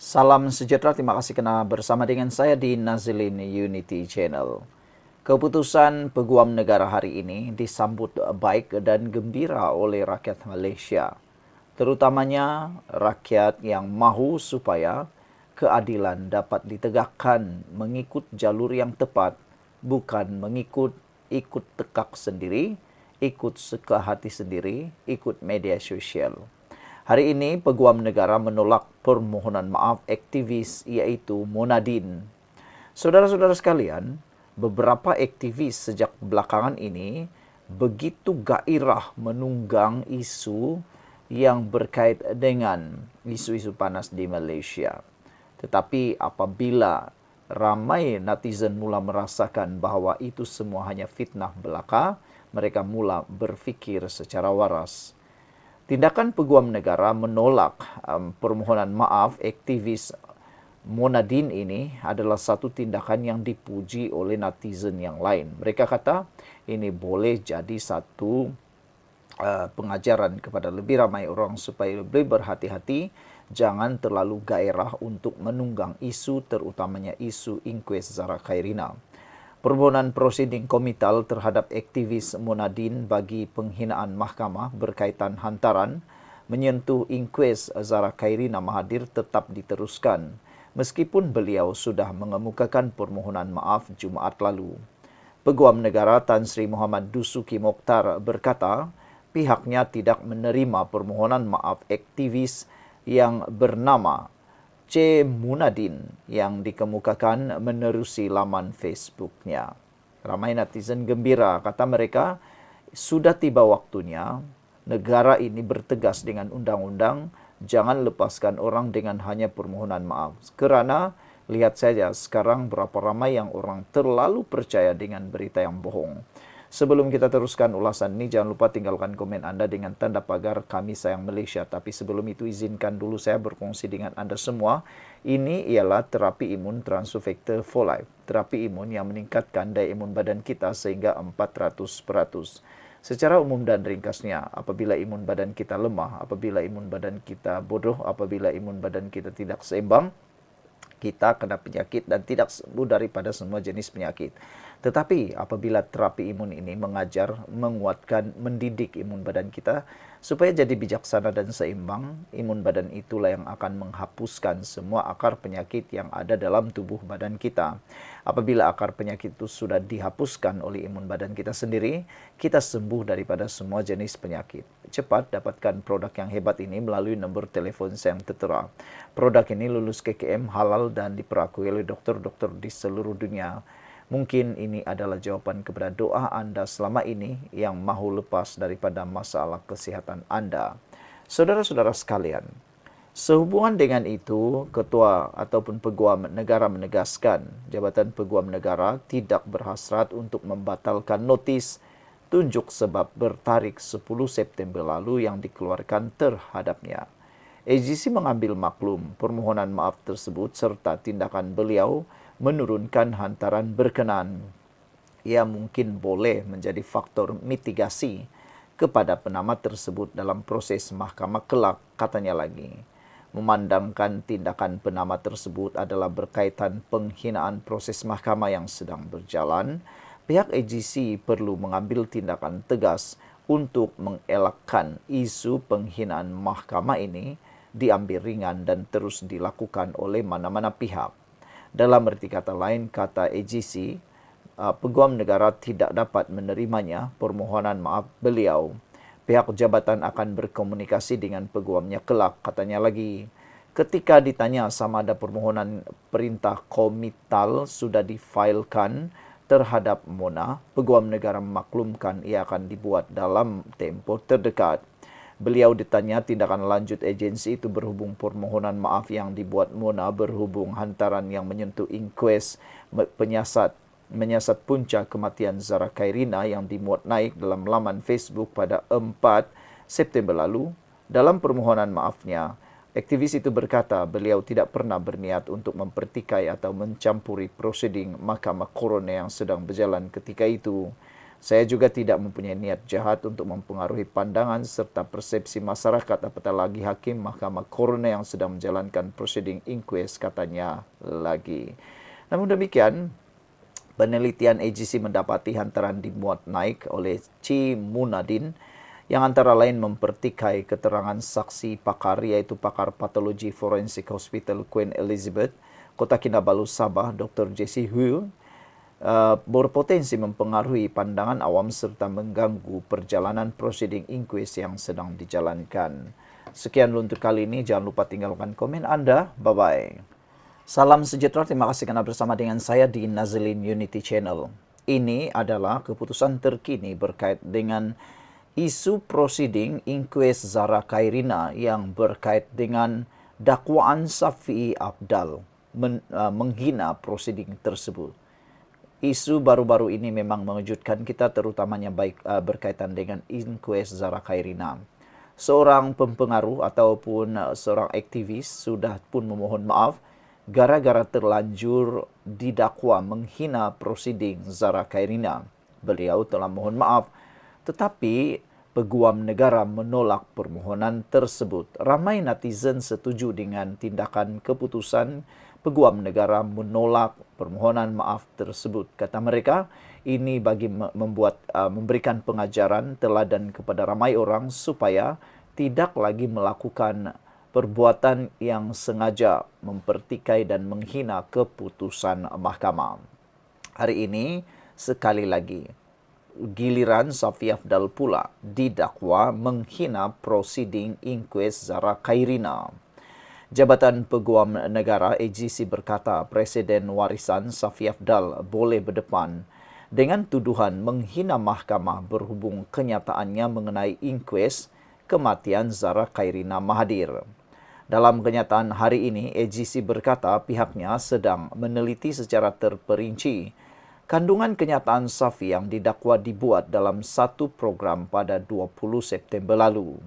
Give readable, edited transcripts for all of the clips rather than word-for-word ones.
Salam sejahtera, terima kasih kena bersama dengan saya di Nazilin Unity Channel. Keputusan Peguam Negara hari ini disambut baik dan gembira oleh rakyat Malaysia. Terutamanya rakyat yang mahu supaya keadilan dapat ditegakkan mengikut jalur yang tepat, bukan ikut tekak sendiri, ikut suka hati sendiri, ikut media sosial. Hari ini, Peguam Negara menolak permohonan maaf aktivis iaitu Monadin. Saudara-saudara sekalian, beberapa aktivis sejak belakangan ini begitu gairah menunggang isu yang berkait dengan isu-isu panas di Malaysia. Tetapi apabila ramai netizen mula merasakan bahawa itu semua hanya fitnah belaka, mereka mula berfikir secara waras. Tindakan Peguam Negara menolak permohonan maaf aktivis Monadin ini adalah satu tindakan yang dipuji oleh netizen yang lain. Mereka kata ini boleh jadi satu pengajaran kepada lebih ramai orang supaya lebih berhati-hati, jangan terlalu gairah untuk menunggang isu, terutamanya isu inkues Zara Khairina. Permohonan prosiding komital terhadap aktivis Monadin bagi penghinaan mahkamah berkaitan hantaran menyentuh inkues Zara Khairina Mahathir tetap diteruskan meskipun beliau sudah mengemukakan permohonan maaf Jumaat lalu. Peguam Negara Tan Sri Muhammad Dusuki Mokhtar berkata pihaknya tidak menerima permohonan maaf aktivis yang bernama C. Munadin yang dikemukakan menerusi laman Facebooknya. Ramai netizen gembira, kata mereka, sudah tiba waktunya negara ini bertegas dengan undang-undang, jangan lepaskan orang dengan hanya permohonan maaf. Kerana lihat saja sekarang berapa ramai yang orang terlalu percaya dengan berita yang bohong. Sebelum kita teruskan ulasan ini, jangan lupa tinggalkan komen Anda dengan tanda pagar Kami Sayang Malaysia. Tapi sebelum itu, izinkan dulu saya berkongsi dengan Anda semua. Ini ialah terapi imun Transufactor for Life. Terapi imun yang meningkatkan daya imun badan kita sehingga 400%. Secara umum dan ringkasnya, apabila imun badan kita lemah, apabila imun badan kita bodoh, apabila imun badan kita tidak seimbang, kita kena penyakit dan tidak sembuh daripada semua jenis penyakit. Tetapi apabila terapi imun ini mengajar, menguatkan, mendidik imun badan kita supaya jadi bijaksana dan seimbang, imun badan itulah yang akan menghapuskan semua akar penyakit yang ada dalam tubuh badan kita. Apabila akar penyakit itu sudah dihapuskan oleh imun badan kita sendiri, kita sembuh daripada semua jenis penyakit. Cepat dapatkan produk yang hebat ini melalui nombor telefon yang tertera. Produk ini lulus KKM, halal dan diperakui oleh dokter-dokter di seluruh dunia. Mungkin ini adalah jawapan kepada doa Anda selama ini yang mahu lepas daripada masalah kesihatan Anda. Saudara-saudara sekalian, sehubungan dengan itu, Ketua ataupun Peguam Negara menegaskan Jabatan Peguam Negara tidak berhasrat untuk membatalkan notis tunjuk sebab bertarikh 10 September lalu yang dikeluarkan terhadapnya. AGC mengambil maklum permohonan maaf tersebut serta tindakan beliau menurunkan hantaran berkenaan. Ia mungkin boleh menjadi faktor mitigasi kepada penamat tersebut dalam proses mahkamah kelak, katanya lagi. Memandangkan tindakan penamat tersebut adalah berkaitan penghinaan proses mahkamah yang sedang berjalan, pihak AGC perlu mengambil tindakan tegas untuk mengelakkan isu penghinaan mahkamah ini diambil ringan dan terus dilakukan oleh mana-mana pihak. Dalam erti kata lain, kata AGC, Peguam Negara tidak dapat menerimanya permohonan maaf beliau. Pihak jabatan akan berkomunikasi dengan peguamnya kelak, katanya lagi. Ketika ditanya sama ada permohonan perintah komital sudah difailkan terhadap Mona, Peguam Negara memaklumkan ia akan dibuat dalam tempoh terdekat. Beliau ditanya tindakan lanjut agensi itu berhubung permohonan maaf yang dibuat Mona berhubung hantaran yang menyentuh inkues menyasat punca kematian Zara Khairina yang dimuat naik dalam laman Facebook pada 4 September lalu. Dalam permohonan maafnya, aktivis itu berkata beliau tidak pernah berniat untuk mempertikai atau mencampuri prosiding Mahkamah Coroner yang sedang berjalan ketika itu. Saya juga tidak mempunyai niat jahat untuk mempengaruhi pandangan serta persepsi masyarakat, apatah lagi hakim Mahkamah Coroner yang sedang menjalankan prosiding inquest, katanya lagi. Namun demikian, penelitian AGC mendapati hantaran dimuat naik oleh Ci Munadin yang antara lain mempertikai keterangan saksi pakar, yaitu pakar patologi forensik Hospital Queen Elizabeth, Kota Kinabalu, Sabah, Dr. Jesse Hu, berpotensi mempengaruhi pandangan awam serta mengganggu perjalanan prosiding inquest yang sedang dijalankan. Sekian untuk kali ini. Jangan lupa tinggalkan komen Anda. Bye-bye. Salam sejahtera. Terima kasih karena bersama dengan saya di Nazilin Unity Channel. Ini adalah keputusan terkini berkait dengan isu prosiding inquest Zara Khairina yang berkait dengan dakwaan Safi Afdal menghina prosiding tersebut. Isu baru-baru ini memang mengejutkan kita, terutamanya berkaitan dengan inquest Zara Khairina. Seorang pempengaruh ataupun seorang aktivis sudah pun memohon maaf gara-gara terlanjur didakwa menghina prosiding Zara Khairina. Beliau telah mohon maaf, tetapi Peguam Negara menolak permohonan tersebut. Ramai netizen setuju dengan tindakan keputusan Peguam Negara menolak permohonan maaf tersebut. Kata mereka, ini bagi memberikan pengajaran teladan kepada ramai orang supaya tidak lagi melakukan perbuatan yang sengaja mempertikai dan menghina keputusan mahkamah. Hari ini sekali lagi giliran Safi Afdal pula didakwa menghina prosiding inquest Zara Khairina. Jabatan Peguam Negara AGC berkata Presiden warisan Safi Afdal boleh berdepan dengan tuduhan menghina mahkamah berhubung kenyataannya mengenai inquest kematian Zara Khairina Mahathir. Dalam kenyataan hari ini, AGC berkata pihaknya sedang meneliti secara terperinci kandungan kenyataan Safi yang didakwa dibuat dalam satu program pada 20 September lalu.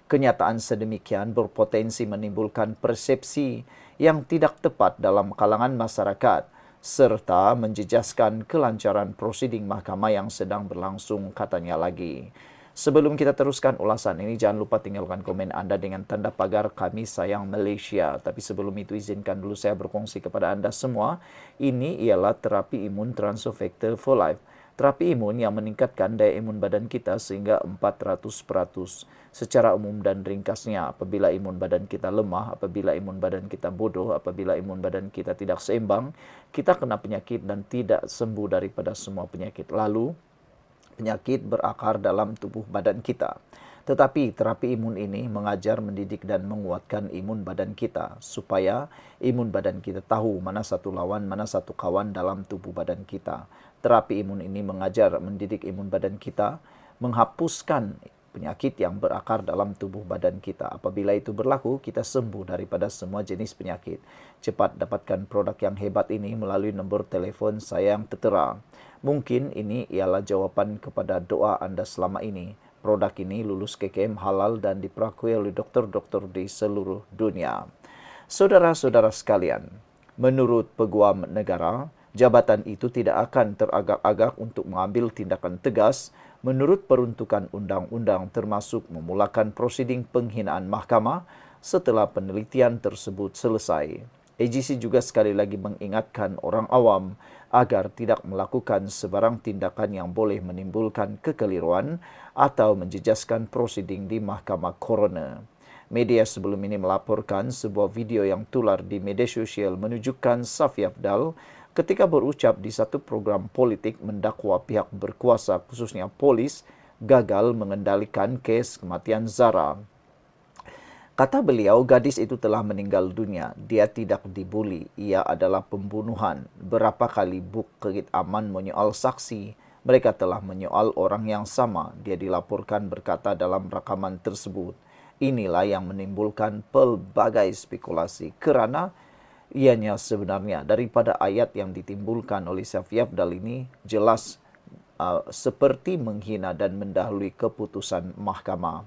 Kenyataan sedemikian berpotensi menimbulkan persepsi yang tidak tepat dalam kalangan masyarakat serta menjejaskan kelancaran prosiding mahkamah yang sedang berlangsung, katanya lagi. Sebelum kita teruskan ulasan ini, jangan lupa tinggalkan komen Anda dengan tanda pagar Kami Sayang Malaysia. Tapi sebelum itu, izinkan dulu saya berkongsi kepada Anda semua. Ini ialah terapi imun Transfer Factor for Life. Terapi imun yang meningkatkan daya imun badan kita sehingga 400%. Secara umum dan ringkasnya, apabila imun badan kita lemah, apabila imun badan kita bodoh, apabila imun badan kita tidak seimbang, kita kena penyakit dan tidak sembuh daripada semua penyakit. Lalu, penyakit berakar dalam tubuh badan kita. Tetapi terapi imun ini mengajar, mendidik dan menguatkan imun badan kita supaya imun badan kita tahu mana satu lawan, mana satu kawan dalam tubuh badan kita. Terapi imun ini mengajar, mendidik imun badan kita, menghapuskan penyakit yang berakar dalam tubuh badan kita. Apabila itu berlaku, kita sembuh daripada semua jenis penyakit. Cepat dapatkan produk yang hebat ini melalui nombor telefon saya yang tertera. Mungkin ini ialah jawapan kepada doa Anda selama ini. Produk ini lulus KKM halal dan diperakui oleh dokter-dokter di seluruh dunia. Saudara-saudara sekalian, menurut Peguam Negara, jabatan itu tidak akan teragak-agak untuk mengambil tindakan tegas menurut peruntukan undang-undang, termasuk memulakan prosiding penghinaan mahkamah setelah penelitian tersebut selesai. AGC juga sekali lagi mengingatkan orang awam agar tidak melakukan sebarang tindakan yang boleh menimbulkan kekeliruan atau menjejaskan prosiding di Mahkamah Coroner. Media sebelum ini melaporkan sebuah video yang tular di media sosial menunjukkan Safi Afdal ketika berucap di satu program politik mendakwa pihak berkuasa, khususnya polis, gagal mengendalikan kes kematian Zara. Kata beliau, gadis itu telah meninggal dunia. Dia tidak dibuli. Ia adalah pembunuhan. Berapa kali Bukit Aman menyoal saksi. Mereka telah menyoal orang yang sama. Dia dilaporkan berkata dalam rekaman tersebut. Inilah yang menimbulkan pelbagai spekulasi. Kerana ianya sebenarnya daripada ayat yang ditimbulkan oleh Safi Afdal ini jelas seperti menghina dan mendahului keputusan mahkamah.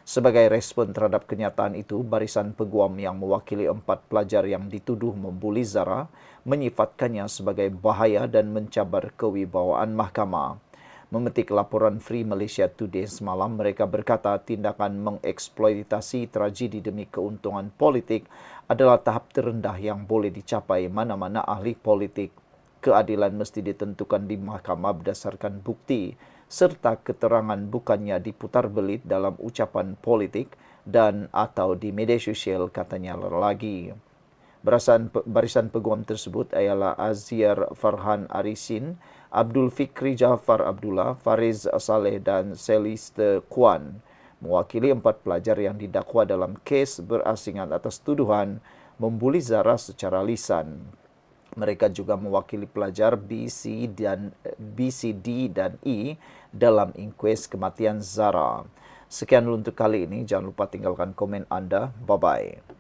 Sebagai respon terhadap kenyataan itu, barisan peguam yang mewakili 4 pelajar yang dituduh membuli Zara menyifatkannya sebagai bahaya dan mencabar kewibawaan mahkamah. Memetik laporan Free Malaysia Today semalam, mereka berkata tindakan mengeksploitasi tragedi demi keuntungan politik adalah tahap terendah yang boleh dicapai mana-mana ahli politik. Keadilan mesti ditentukan di mahkamah berdasarkan bukti, serta keterangan bukannya diputar belit dalam ucapan politik dan atau di media sosial, katanya lagi. Barisan peguam tersebut ialah Aziar Farhan Arisin, Abdul Fikri Jafar Abdullah, Fariz Saleh dan Celeste Kwan, mewakili 4 pelajar yang didakwa dalam kes berasingan atas tuduhan membuli Zara secara lisan. Mereka juga mewakili pelajar BCD dan E dalam inkues kematian Zara. Sekian dulu untuk kali ini. Jangan lupa tinggalkan komen Anda. Bye-bye.